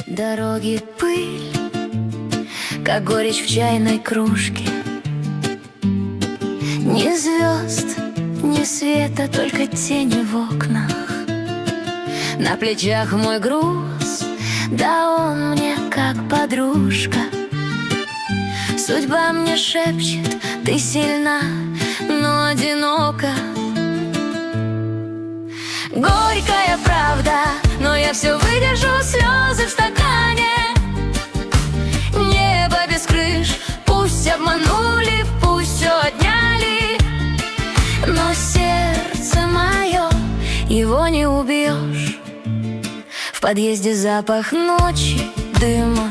Дороги пыль, как горечь в чайной кружке. Ни звезд, ни света, только тени в окнах. На плечах мой груз, да он мне как подружка. Судьба мне шепчет: ты сильна, но одинока. Горькая правда, но я все выдержу, слезы в стакане. Небо без крыш, пусть обманули, пусть все отняли, но сердце мое, его не убьешь. В подъезде запах ночи, дыма,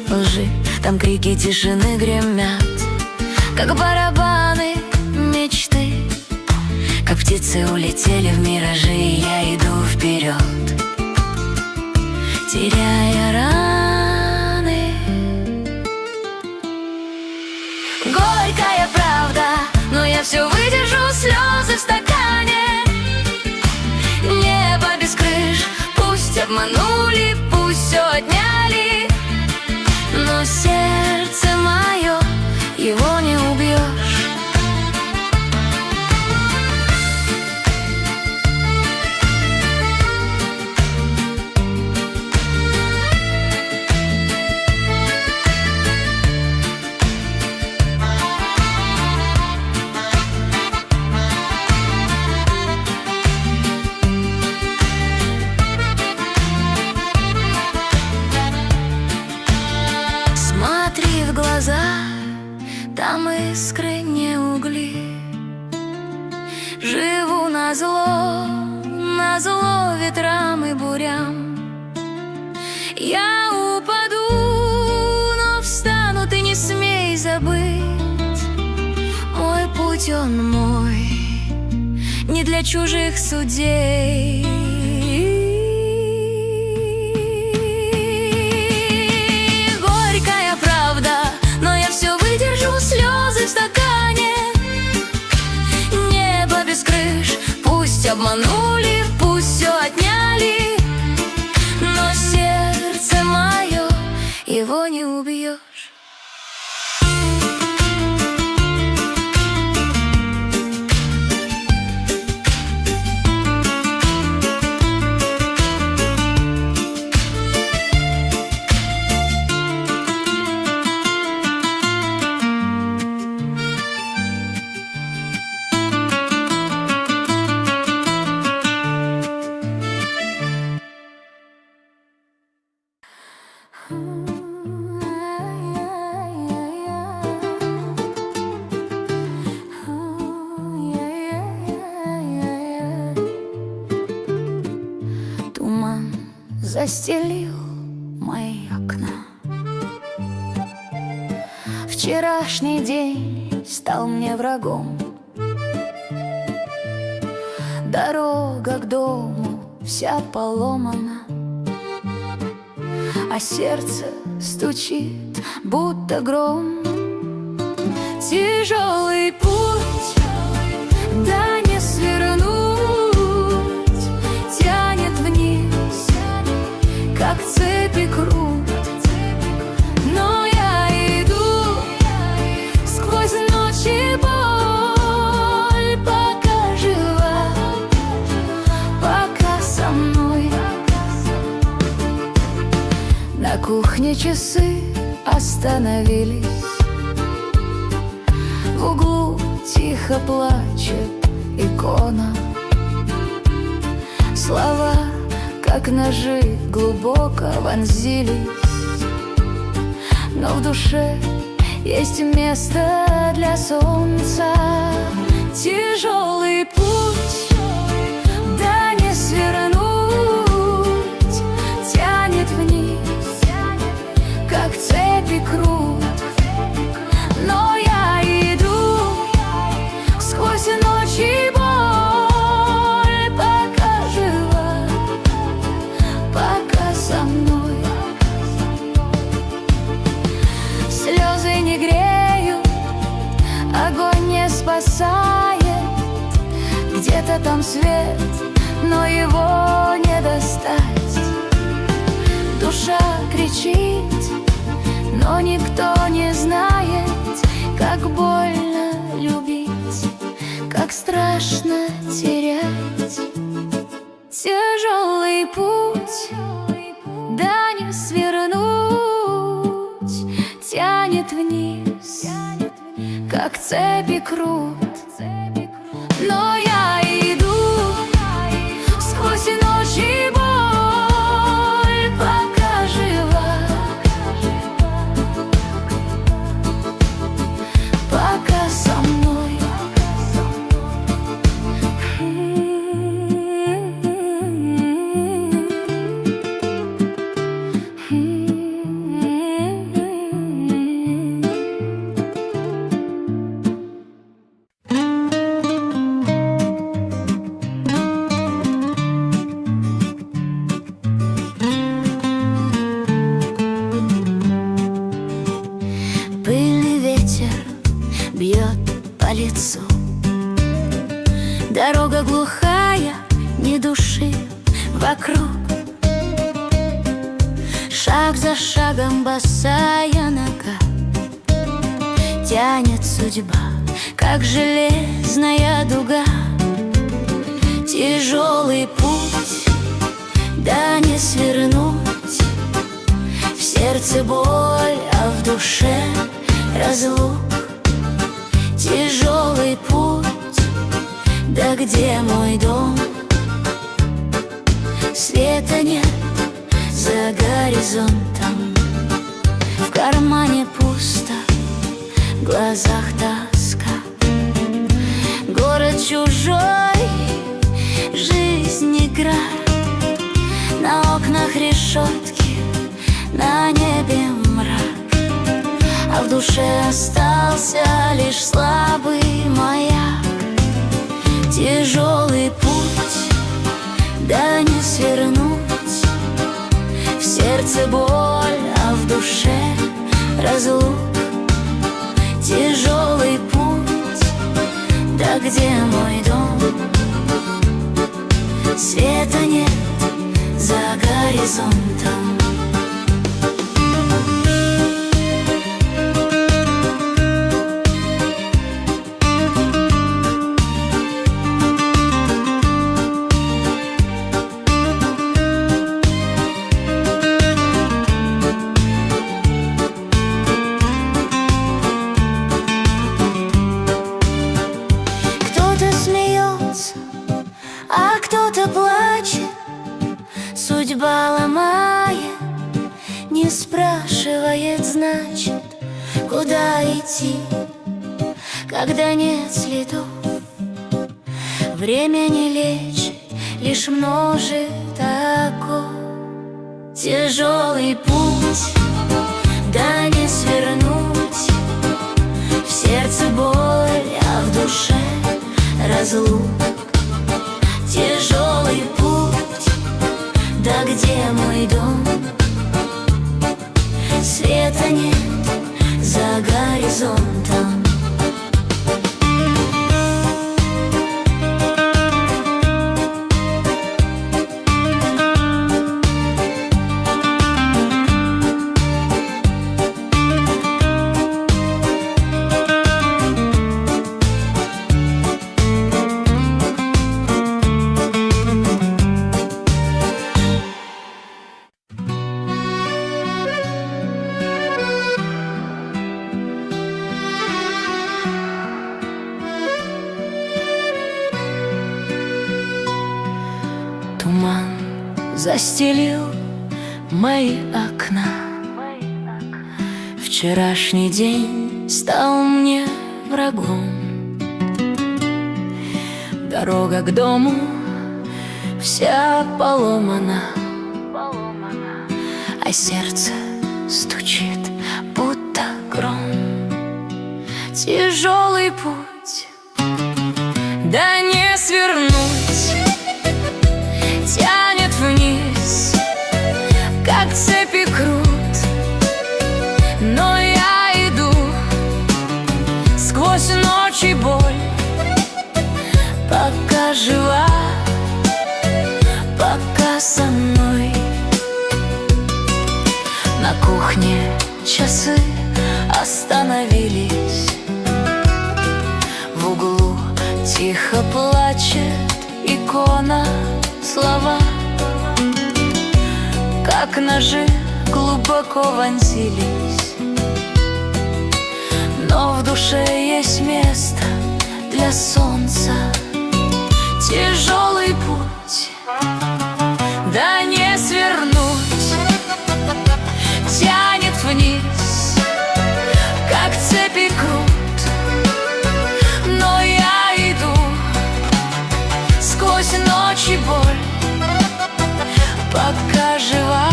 лжи. Там крики тишины гремят, как барабаны мечты. Как птицы улетели в миражи, и я иду вперед, теряя раны. Горькая правда, но я все выдержу, слезы в стакане. Небо без крыш, пусть обманули, пусть все отняли, но сердце мое, его не убьешь. Смотри в глаза, там искры, не угли. Живу назло ветрам и бурям. Я упаду, но встану, ты не смей забыть. Мой путь, он мой, не для чужих судей. Слезы в стакане, небо без крыш, пусть обманули, пусть все отняли, но сердце мое, его не убьешь. Туман застелил мои окна. Вчерашний день стал мне врагом. Дорога к дому вся поломана, а сердце стучит, будто гром. Тяжелый путь, да не свернуть, тянет вниз, как цепи крут. Но я иду сквозь ночь и боль, пока жива, пока со мной. На кухне часы остановились, в углу тихо плачет икона. Слова, как ножи, глубоко вонзились, но в душе есть место для солнца. Тяжелый путь, да не свернуть, тянет вниз, как цепи крут. Но я иду сквозь ночь и боль, пока жива, пока со мной. Слезы не греют, огонь не спасает. Где-то там свет, но его не достать. Душа но никто не знает, как больно любить, как страшно терять. Тяжелый путь, да не свернуть, тянет вниз, как цепи крут. Но я иду сквозь ночь и боль, пока жива, пока со мной. Пыльный ветер бьет по лицу, дорога глухая, ни души вокруг. Шаг за шагом босая нога, тянет судьба, как железная дуга. Тяжелый путь, да не свернуть, в сердце боль, а в душе разлук. Тяжелый путь, да где мой дом? Света нет за горизонтом, в кармане пусто, в глазах тоска. Город чужой, жизнь игра, на окнах решетки, на небе мрак, а в душе остался лишь слабый маяк. Тяжелый путь, да не свернуть, в сердце боль, а в душе разлук. Тяжелый путь, да где мой дом? Света нет за горизонтом. А кто-то плачет, судьба ломает, не спрашивает, значит, куда идти, когда нет следов. Время не лечит, лишь множит оков. Тяжелый путь, да не свернуть, в сердце боль, а в душе разлук. Тяжелый путь, да где мой дом? Света нет за горизонтом. Туман застелил мои окна. Вчерашний день стал мне врагом. Дорога к дому вся поломана, а сердце стучит, будто гром. Тяжелый путь, да не свернуть, тянет вниз, как цепи крут. Но я иду сквозь ночь и боль, пока жива, пока со мной. На кухне часы легко на слова, как ножи глубоко вонзились, но в душе есть место для солнца. Тяжелый путь, да не свернуть, тянет вниз, как цепи крут, но я иду сквозь ночь и боль, пока жива,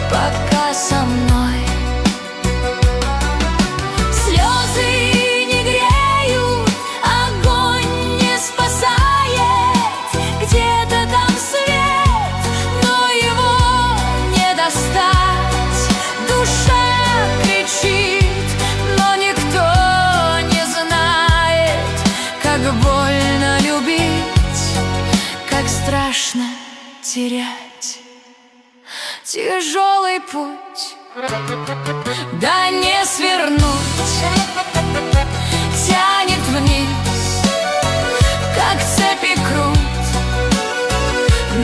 пока со мной. Слезы не греют, огонь не спасает, где-то там свет, но его не достать. Душа кричит, но никто не знает, как больно любить, как страшно терять. Тяжелый путь, да не свернуть, тянет вниз, как цепи крут,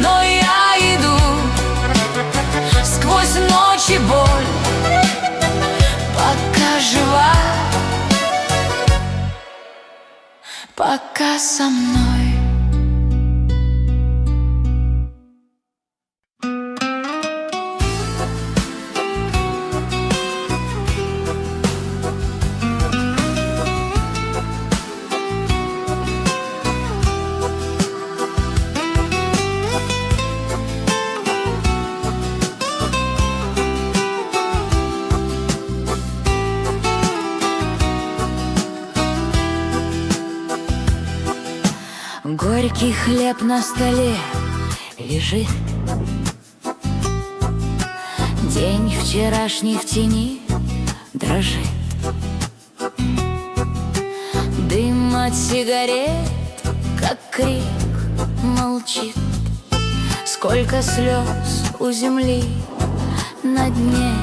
но я иду сквозь ночь и боль, пока жива, пока со мной. Горький хлеб на столе лежит, день вчерашний в тени дрожит. Дым от сигарет, как крик, молчит. Сколько слез у земли на дне.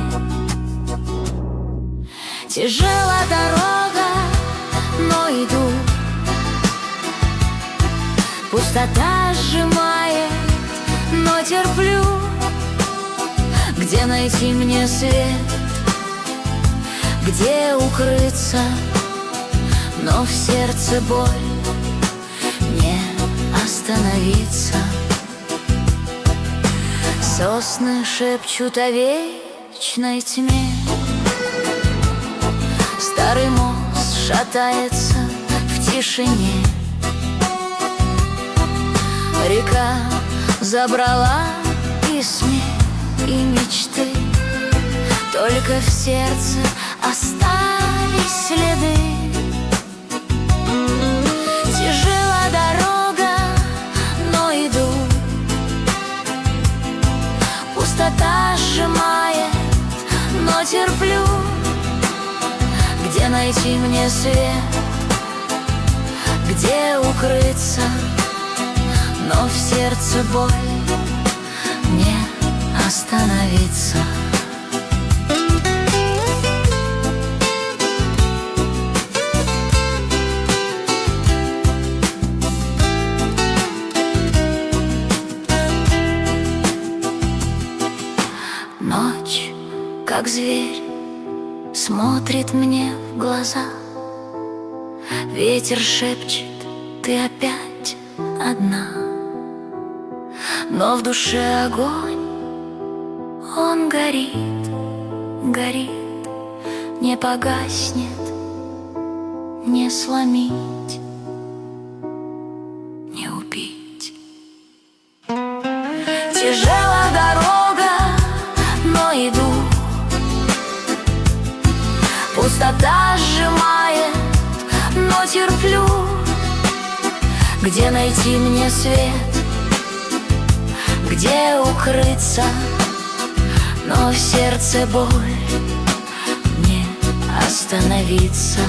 Тяжела дорога, но иду. Пустота сжимает, но терплю. Где найти мне свет, где укрыться, но в сердце боль, не остановиться. Сосны шепчут о вечной тьме. Старый мост шатается в тишине. Река забрала и смех, и мечты. Только в сердце остались следы. Тяжела дорога, но иду. Пустота сжимает, но терплю. Где найти мне свет, где укрыться, но в сердце боль, не остановиться. Ночь, как зверь, смотрит мне в глаза. Ветер шепчет, ты опять одна. Но в душе огонь, он горит, горит, не погаснет, не сломить, не убить. Тяжела дорога, но иду. Пустота сжимает, но терплю. Где найти мне свет, где укрыться, но в сердце боль, не остановиться.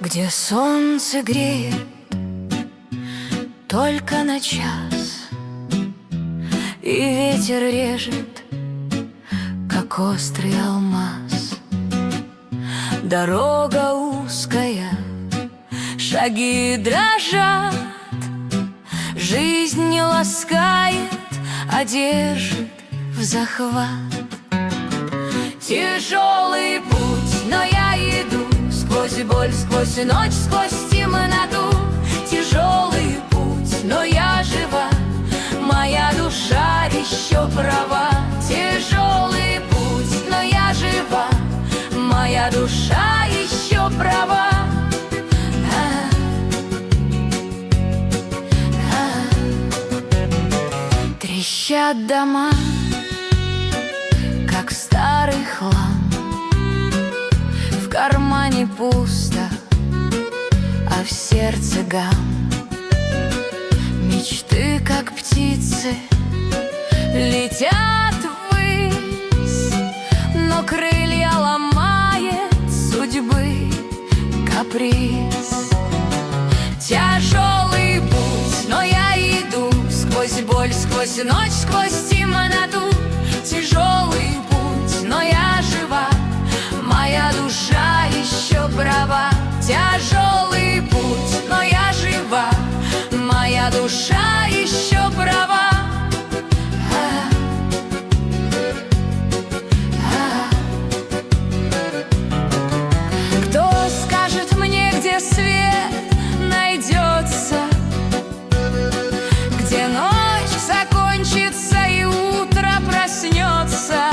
где солнце греет только на час, и ветер режет, как острый алмаз. Дорога узкая, шаги дрожат, жизнь не ласкает, а держит в захват. Тяжелый путь, но я иду сквозь боль, сквозь ночь, сквозь темноту. Тяжелый путь, но я жива, моя душа еще права. Тяжелый путь, но я жива, моя душа еще права. Трещат дома, как старый хлам. В кармане пусто, а в сердце гам. Мечты, как птицы, летят ввысь, но крылья ломает судьбы каприз. Тяжелый путь, но я иду сквозь боль, сквозь ночь, сквозь темноту. Тяжелый путь, но я жива, моя душа еще права. Тяжелый путь, но я жива, моя душа еще права. Кто скажет мне, где свет найдется, где ночь закончится и утро проснется?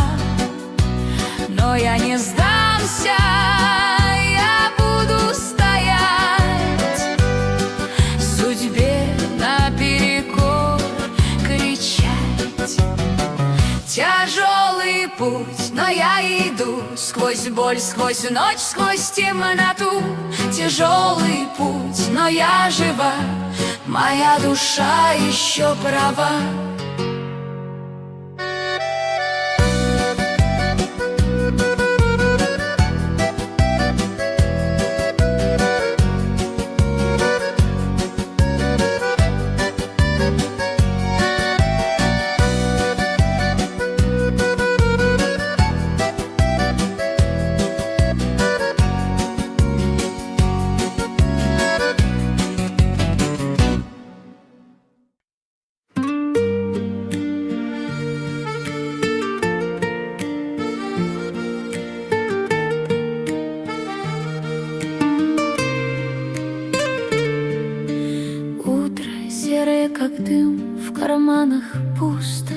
Но я не сдамся, я буду стоять, судьбе наперекор кричать. Тяжелый путь, но я иду сквозь боль, сквозь ночь, сквозь темноту. Тяжелый путь, но я жива, моя душа еще права. Серое, как дым, в карманах пусто,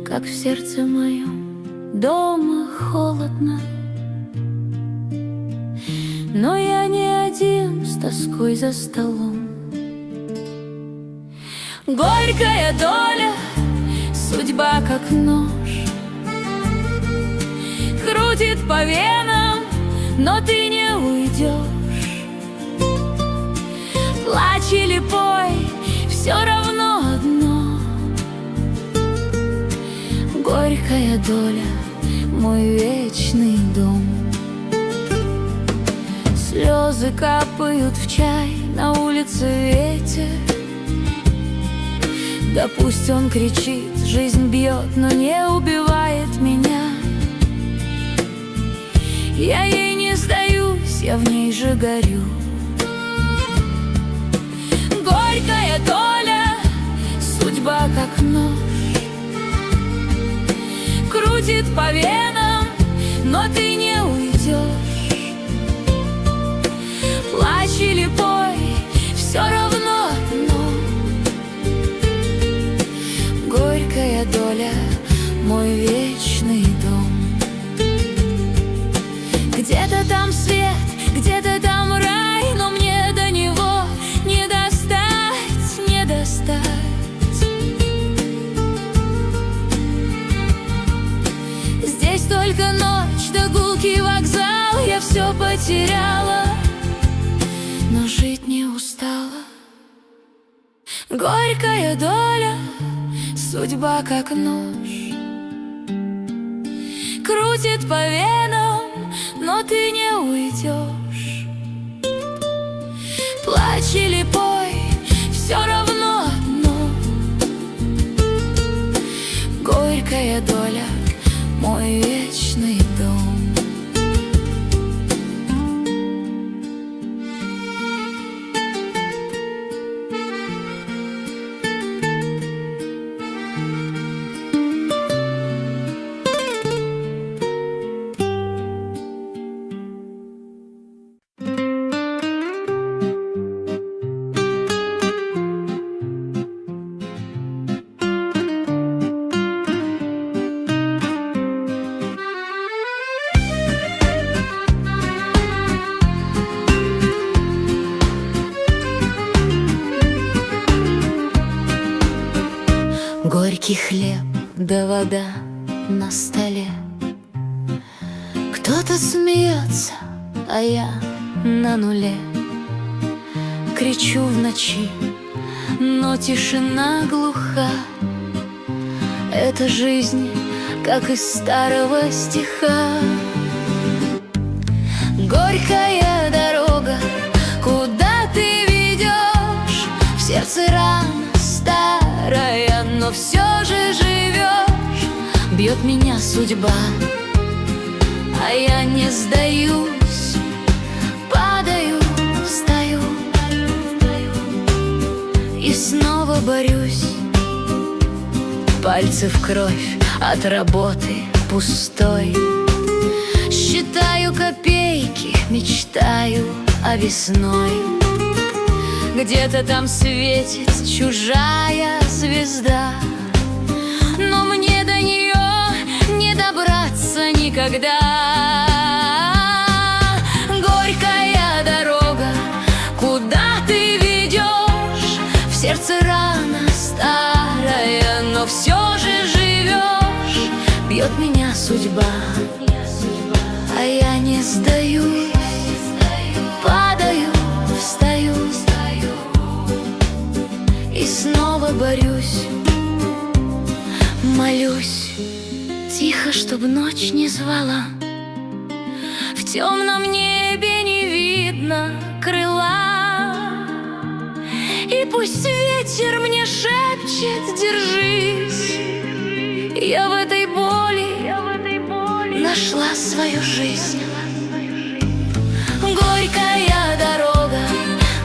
как в сердце моем дома холодно. Но я не один с тоской за столом. Горькая доля, судьба как нож, крутит по венам, но ты не уйдешь. Плачь или пой, все равно одно. Горькая доля, мой вечный дом. Слезы капают в чай, на улице ветер. Да пусть он кричит, жизнь бьет, но не убивает меня. Я ей не сдаюсь, я в ней же горю. Горькая доля, судьба как нож, крутит по венам, но ты не уйдешь. Плачь или пой, все равно одно. Горькая доля, мой вечный дом. Где-то там свет, где-то там рай, но мне до него не достать, не достать. Здесь только ночь да гулкий вокзал. Я все потеряла, но жить не устала. Горькая доля, судьба как нож, крутит по венам, но ты не уйдешь. Плачь или пой, все равно одно. Горькая доля, мой вечный дом. Горький хлеб да вода на столе. Кто-то смеется, а я на нуле. Кричу в ночи, но тишина глуха. Это жизнь, как из старого стиха. Горькая дорога, куда ты ведешь? В сердце рана старая, но все же живешь. Бьет меня судьба, а я не сдаюсь. Падаю, встаю и снова борюсь. Пальцы в кровь от работы пустой. Считаю копейки, мечтаю о весной. Где-то там светит чужая звезда, но мне до нее не добраться никогда. Горькая дорога, куда ты ведешь? В сердце рана старая, но все же живешь. Бьет меня судьба, а я не сдаюсь. Падаю, встаю и снова борюсь. Молюсь тихо, чтоб ночь не звала. В темном небе не видно крыла. И пусть ветер мне шепчет: держись. Я в этой боли нашла свою жизнь. Горькая дорога,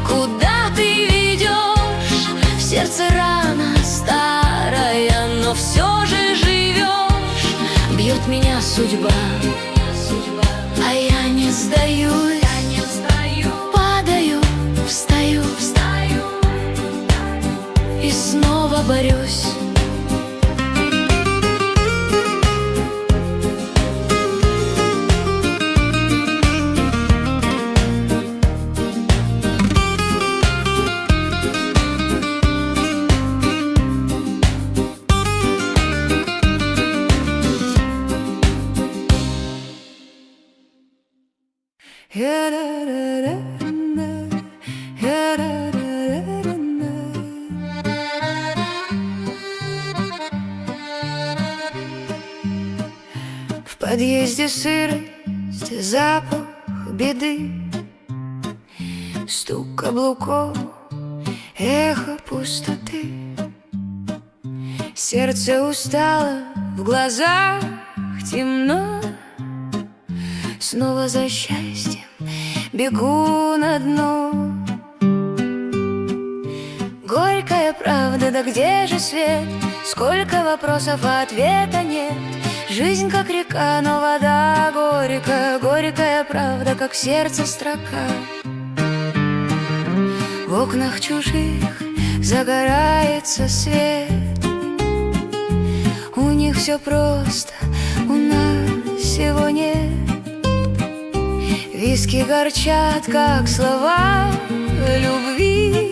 куда ты ведешь? В сердце рана старая, но все же живешь. Бьет меня судьба, а я не сдаюсь. Падаю, встаю и снова борюсь. В подъезде сырость, запах беды, стук каблуков, эхо пустоты. Сердце устало, в глазах темно. Снова за счастьем бегу на дно. Горькая правда, да где же свет? Сколько вопросов, а ответа нет. Жизнь как река, но вода горькая. Горькая правда, как сердце строка. В окнах чужих загорается свет. У них все просто, у нас всего нет. Виски горчат, как слова любви.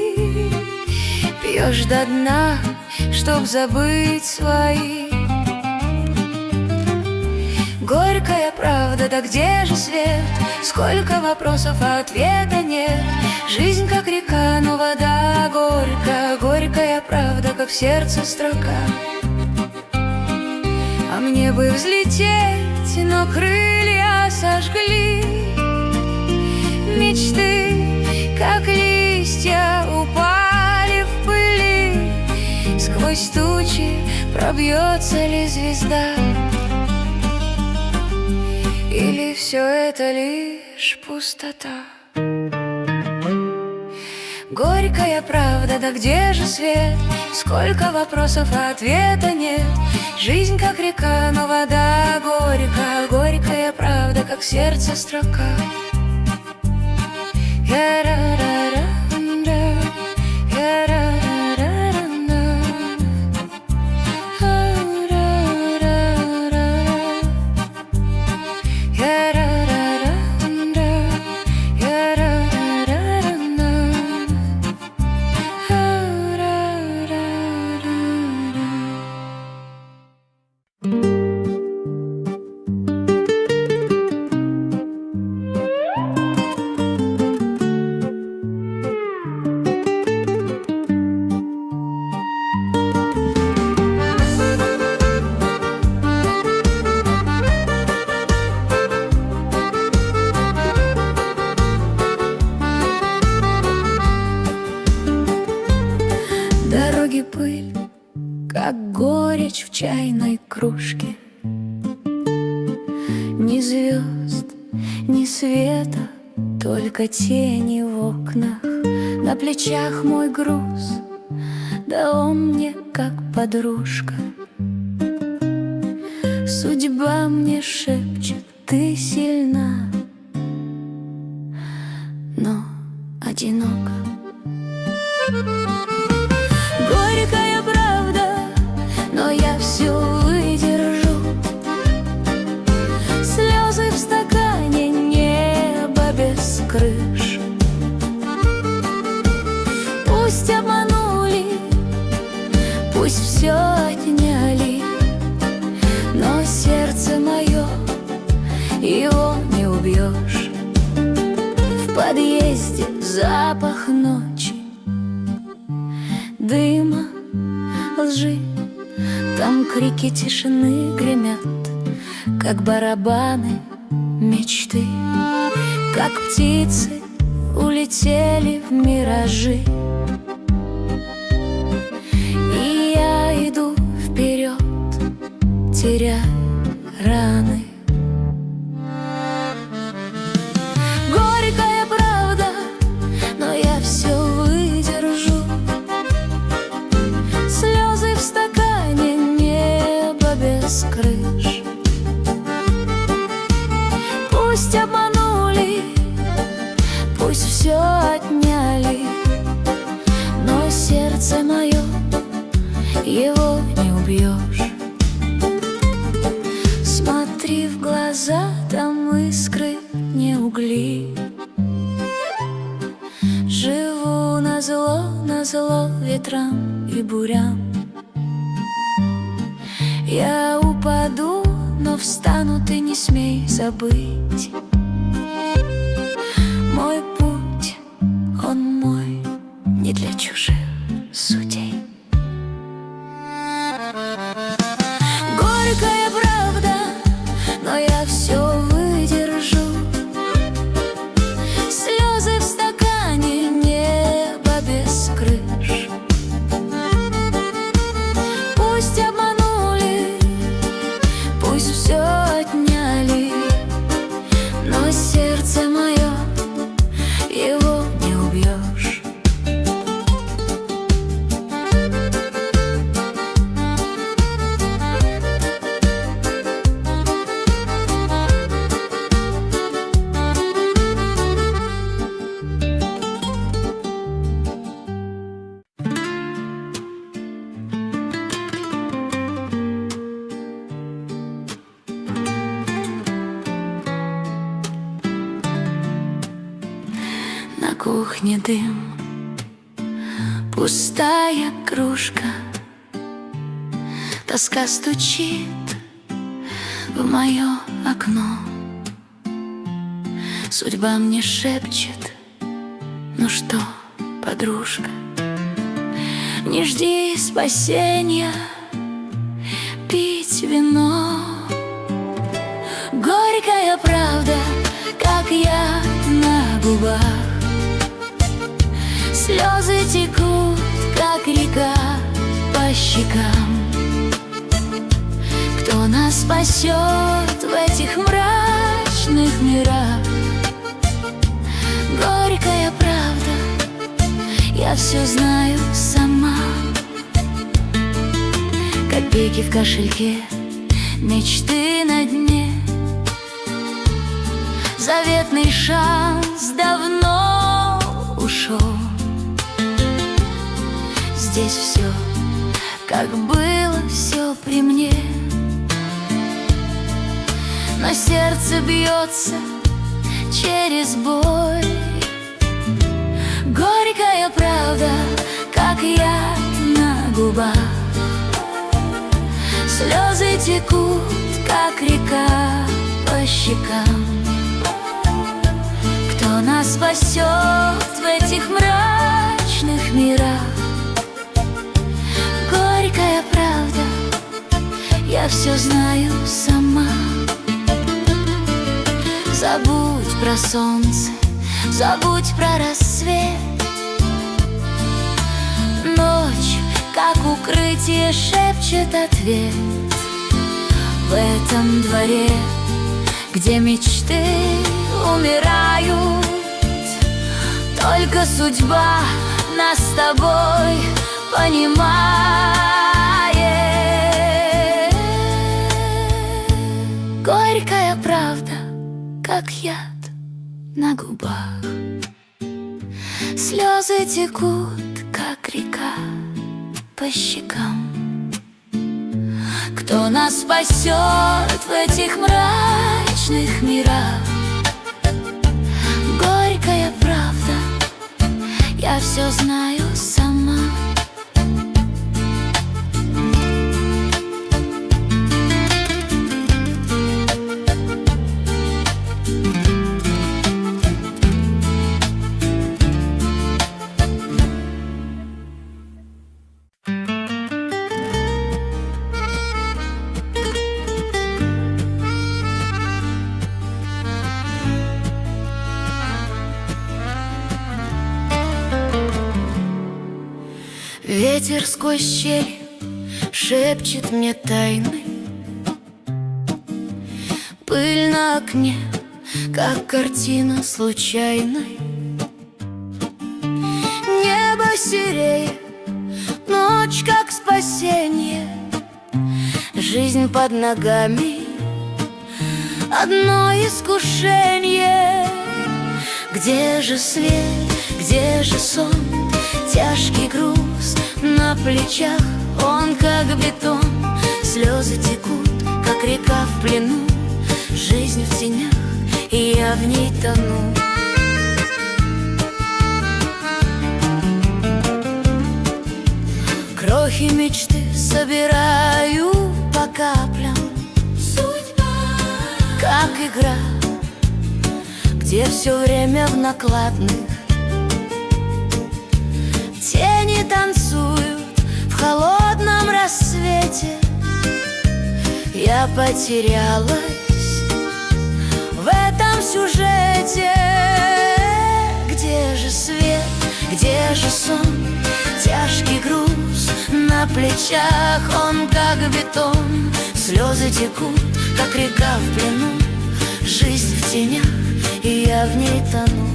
Пьешь до дна, чтоб забыть свои. Горькая правда, да где же свет? Сколько вопросов, а ответа нет. Жизнь как река, но вода горькая. Горькая правда, как в сердце строка. А мне бы взлететь, но крылья сожгли мечты, как листья упали в пыли. Сквозь тучи пробьется ли звезда, или все это лишь пустота? Горькая правда, да где же свет? Сколько вопросов, а ответа нет. Жизнь как река, но вода горька. Горькая правда, как сердце строка. Дороги пыль, как горечь в чайной кружке. Ни звезд, ни света, только тени в окнах. На плечах мой груз, да он мне как подружка. Судьба мне шепчет: ты сильна, но одинока. Горькая правда, но я все выдержу. Слезы в стакане, небо без крыш. Пусть обманули, пусть все отняли, но сердце мое, его не убьешь. В подъезде запах ночи, дыма, лжи. Там крики тишины гремят, как барабаны мечты. Как птицы улетели в миражи, и я иду вперед, теряя раны. Горькая правда, но я все выдержу. Слезы в стакане, небо без крыш. Пусть обманули, пусть все отняли, но сердце мое, его не убьешь. Смотри в глаза, там искры, не угли. Живу назло ветрам и бурям. Я упаду, но встану, ты не смей забыть. Мой путь, он мой, не для чужих судей. Горькая правда, но я все выдержу. Слезы в стакане, небо без крыш. Пусть обманули, пусть все отняли, но сердце мое, его не убьешь. На кухне дым, пустая кружка. Тоска стучит в мое окно. Судьба мне шепчет: ну что, подружка, не жди спасения, пить вино. Горькая правда, как яд на губах. Слезы текут, как река, по щекам. Кто нас спасет в этих мрачных мирах? Горькая правда, я все знаю сама. Копейки в кошельке, мечты на дне. Заветный шанс давно ушел. Здесь все, как было все при мне. Но сердце бьется через боль. Горькая правда, как яд на губах. Слезы текут, как река, по щекам. Кто нас спасет в этих мрачных мирах? Горькая правда, я все знаю сама. Забудь про солнце, забудь про рассвет. Ночь, как укрытие, шепчет ответ. В этом дворе, где мечты умирают, только судьба нас с тобой понимает. Горькая правда, как яд на губах. Слезы текут, как река, по щекам. Кто нас спасет в этих мрачных мирах? Горькая правда, я все знаю сама. Ветер сквозь щель шепчет мне тайны. Пыль на окне, как картина случайной. Небо серее, ночь как спасенье. Жизнь под ногами, одно искушение. Где же свет, где же сон? Тяжкий груз на плечах, он как бетон. Слезы текут, как река в плену. Жизнь в тенях, и я в ней тону. Крохи мечты собираю по каплям. Судьба, как игра, где все время в накладных. Тени танцуют в холодном рассвете. Я потерялась в этом сюжете. Где же свет, где же сон? Тяжкий груз на плечах, он как бетон. Слезы текут, как река в плену. Жизнь в тенях, и я в ней тону.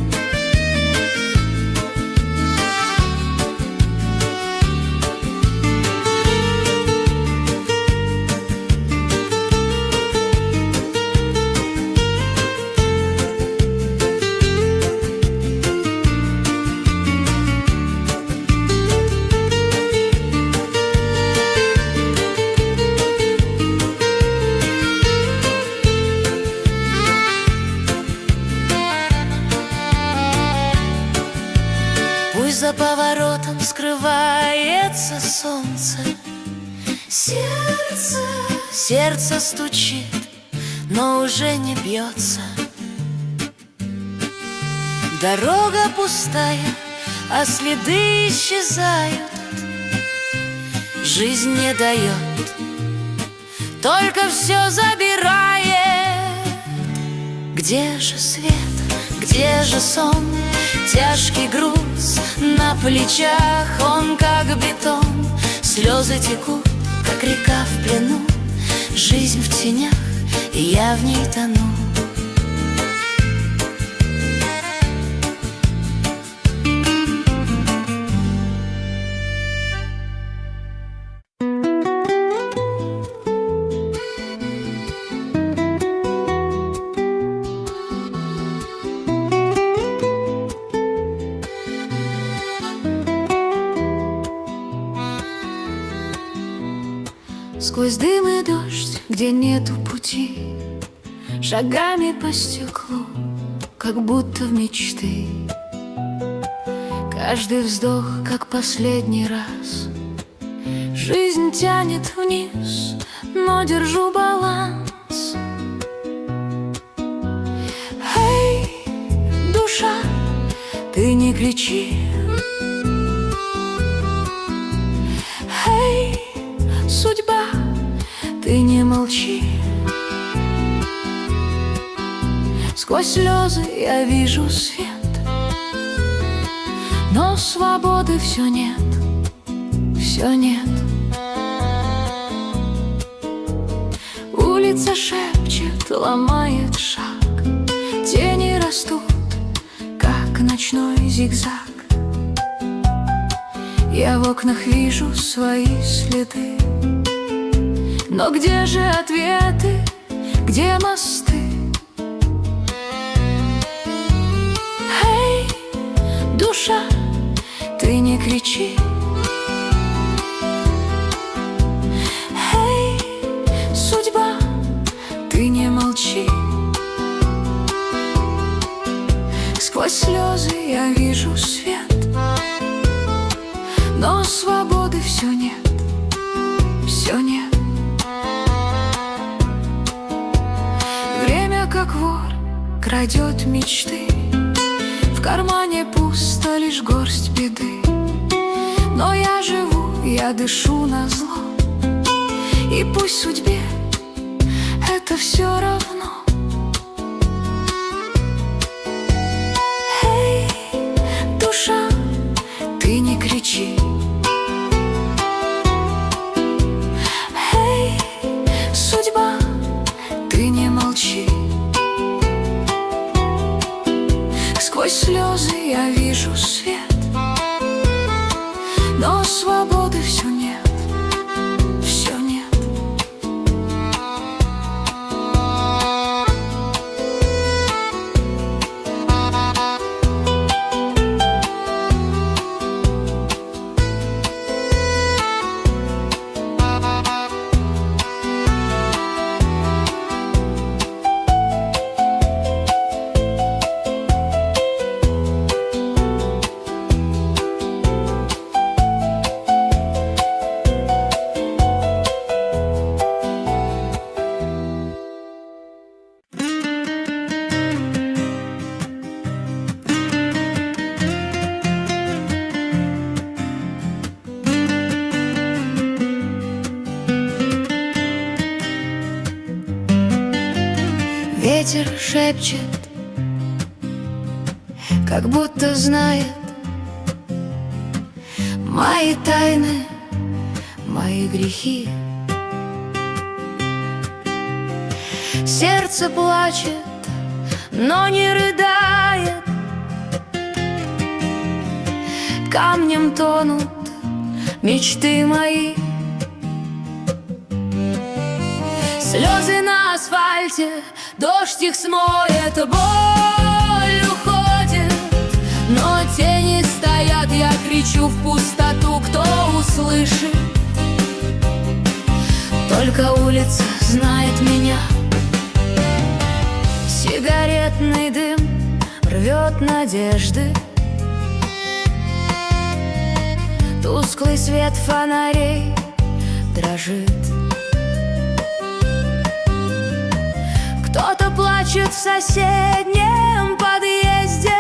За поворотом скрывается солнце. Сердце стучит, но уже не бьется. Дорога пустая, а следы исчезают. Жизнь не дает, только все забирает. Где же свет, где же сон? Тяжкий груз на плечах, он как бетон. Слезы текут, как река в плену. Жизнь в тенях, и я в ней тону. Сквозь дым и дождь, где нету пути, шагами по стеклу, как будто в мечты. Каждый вздох, как последний раз. Жизнь тянет вниз, но держу баланс. Эй, душа, ты не кричи. Эй, судьба, ты не молчи. Сквозь слезы я вижу свет, но свободы все нет, все нет. Улица шепчет, ломает шаг, тени растут, как ночной зигзаг. Я в окнах вижу свои следы, но где же ответы, где мосты? Эй, душа, ты не кричи. Эй, судьба, ты не молчи. Сквозь слезы я вижу свет, но свободы все нет, все нет. Время, как вор, крадет мечты. В кармане пусто, лишь горсть беды. Но я живу, я дышу назло, и пусть судьбе это все равно. Эй, душа, ты не кричи. Эй, судьба, ты не молчи. Сквозь слезы я вижу свет, но свободы все нет, все нет. Ветер шепчет, как будто знает мои тайны, мои грехи. Сердце плачет, но не рыдает. Камнем тонут мечты мои. Слезы на асфальте, дождь их смоет, боль уходит, но тени стоят. Я кричу в пустоту, кто услышит? Только улица знает меня. Сигаретный дым рвет надежды. Тусклый свет фонарей дрожит. Кто-то плачет в соседнем подъезде,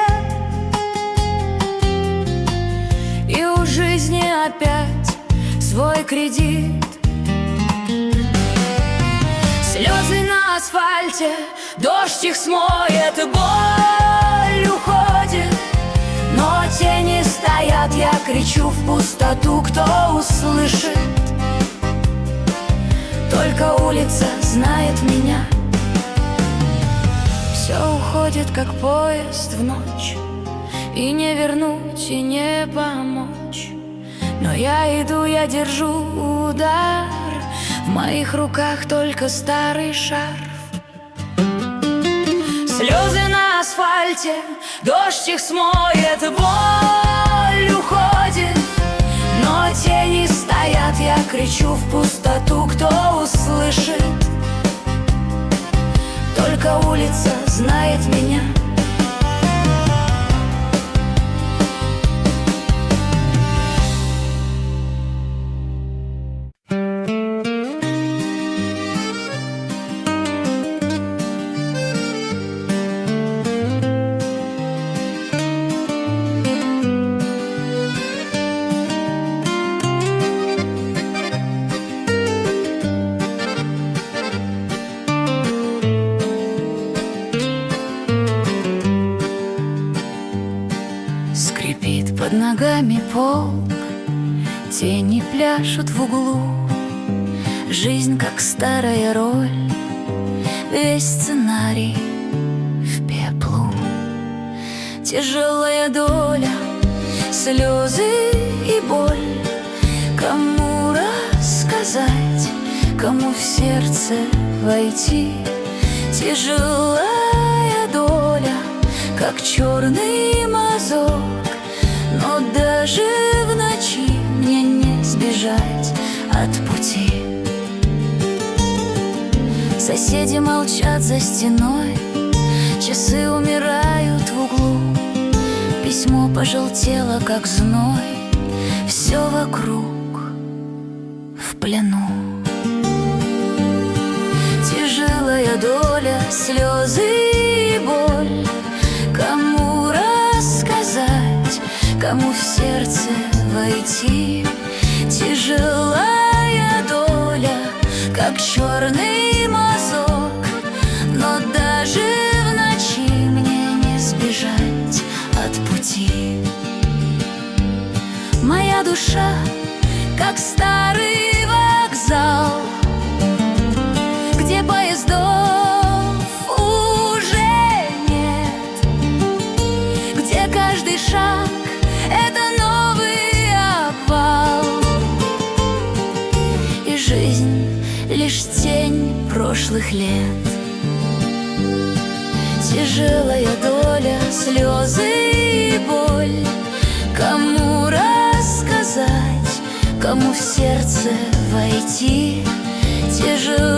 и у жизни опять свой кредит. Слезы на асфальте, дождь их смоет, боль уходит, но тени стоят. Я кричу в пустоту, кто услышит? Только улица знает меня. Все уходит, как поезд в ночь, и не вернуть, и не помочь. Но я иду, я держу удар, в моих руках только старый шарф. Слезы на асфальте, дождь их смоет, боль уходит, но тени стоят. Я кричу в пустоту, кто услышит? Только улица знает меня. Скрипит под ногами пол, тени пляшут в углу. Жизнь как старая роль, весь сценарий в пеплу. Тяжелая доля, слезы и боль. Кому рассказать, кому в сердце войти? Тяжелая доля, как черный мазок, но даже в ночи мне не сбежать от пути. Соседи молчат за стеной, часы умирают в углу. Письмо пожелтело, как зной, все вокруг в плену. Тяжелая доля, слезы и боль. Кому рассказать, кому в сердце войти? Тяжелая доля, как черный мазок, но даже в ночи мне не сбежать от пути. Моя душа, как старый вокзал, где поездов каждый шаг — это новый обвал, и жизнь — лишь тень прошлых лет. Тяжелая доля, слезы и боль. Кому рассказать, кому в сердце войти? Тяжелая